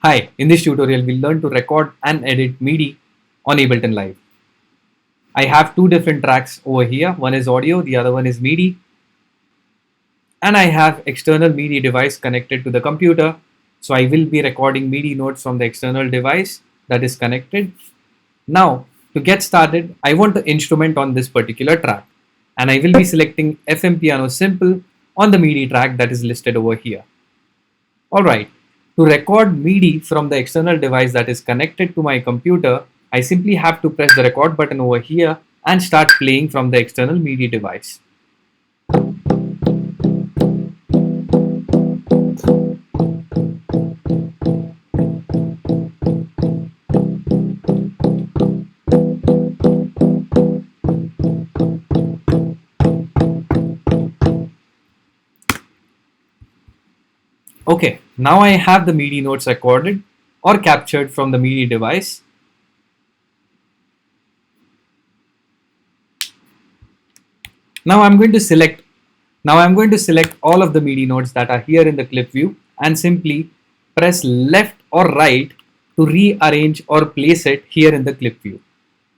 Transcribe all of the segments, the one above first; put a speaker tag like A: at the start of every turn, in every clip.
A: Hi, in this tutorial we'll learn to record and edit MIDI on Ableton Live. I have two different tracks over here. One is audio, the other one is MIDI. And I have external MIDI device connected to the computer. So I will be recording MIDI notes from the external device that is connected. Now, to get started, I want the instrument on this particular track. And I will be selecting FM Piano Simple on the MIDI track that is listed over here. Alright, to record MIDI from the external device that is connected to my computer, I simply have to press the record button over here and start playing from the external MIDI device. Okay, now I have the MIDI notes recorded or captured from the MIDI device. Now I'm going to select all of the MIDI notes that are here in the clip view and simply press left or right to rearrange or place it here in the clip view.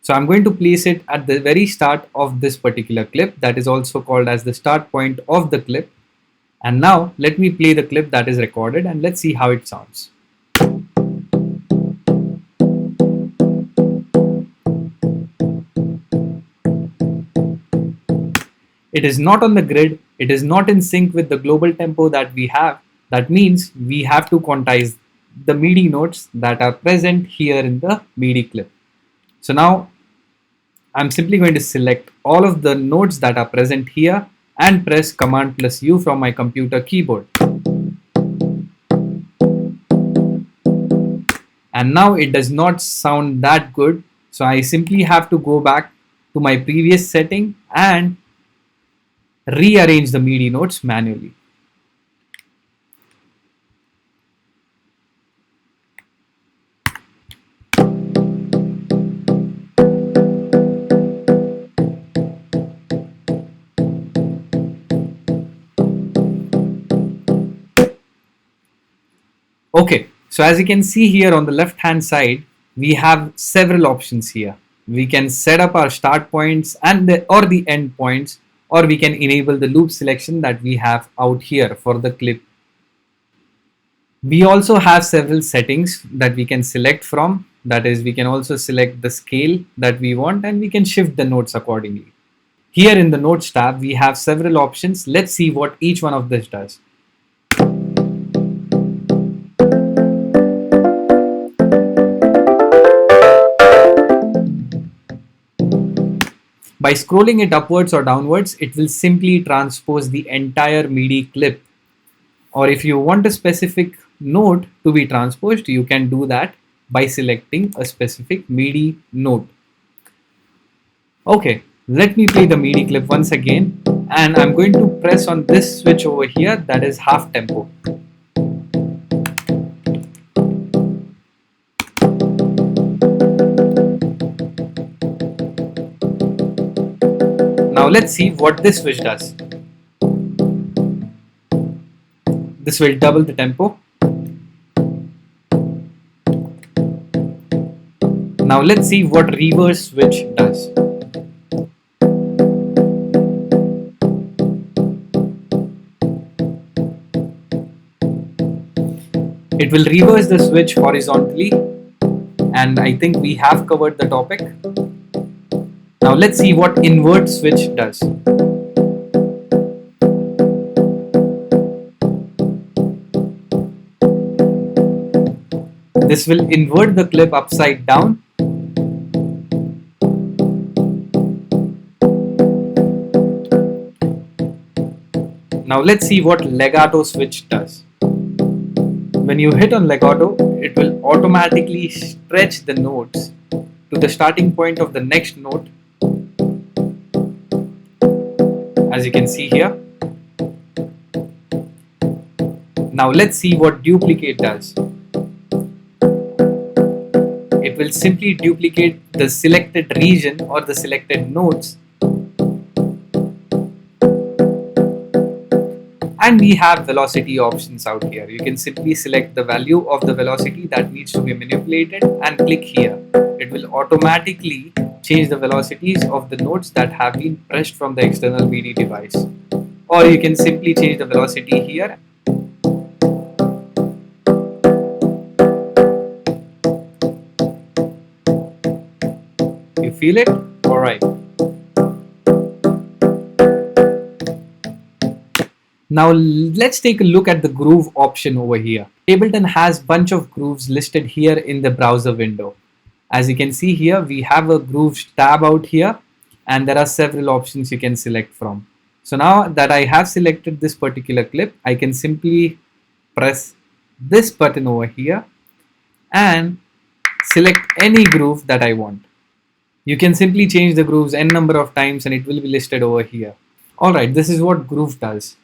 A: So I'm going to place it at the very start of this particular clip, that is also called as the start point of the clip. And now let me play the clip that is recorded and let's see how it sounds. It is not on the grid, it is not in sync with the global tempo that we have. That means we have to quantize the MIDI notes that are present here in the MIDI clip. So now I'm simply going to select all of the notes that are present here and press Command plus U from my computer keyboard. And now it does not sound that good. So I simply have to go back to my previous setting and rearrange the MIDI notes manually. Okay, so as you can see here on the left hand side, we have several options here. We can set up our start points and or the end points, or we can enable the loop selection that we have out here for the clip. We also have several settings that we can select from. That is, we can also select the scale that we want and we can shift the notes accordingly. Here in the notes tab, we have several options. Let's see what each one of this does. By scrolling it upwards or downwards, it will simply transpose the entire MIDI clip. Or if you want a specific note to be transposed, you can do that by selecting a specific MIDI note. Okay, let me play the MIDI clip once again, and I'm going to press on this switch over here, that is half tempo. Now let's see what this switch does. This will double the tempo. Now let's see what reverse switch does. It will reverse the switch horizontally, and I think we have covered the topic. Now let's see what invert switch does. This will invert the clip upside down. Now let's see what legato switch does. When you hit on legato, it will automatically stretch the notes to the starting point of the next note, as you can see here. Now let's see what duplicate does. It will simply duplicate the selected region or the selected notes And we have velocity options out here. You can simply select the value of the velocity that needs to be manipulated and click here. It will automatically change the velocities of the notes that have been pressed from the external MIDI device. Or you can simply change the velocity here. You feel it? Alright. Now let's take a look at the groove option over here. Ableton has bunch of grooves listed here in the browser window. As you can see here, we have a grooves tab out here and there are several options you can select from. So now that I have selected this particular clip, I can simply press this button over here and select any groove that I want. You can simply change the grooves n number of times and it will be listed over here. Alright, this is what groove does.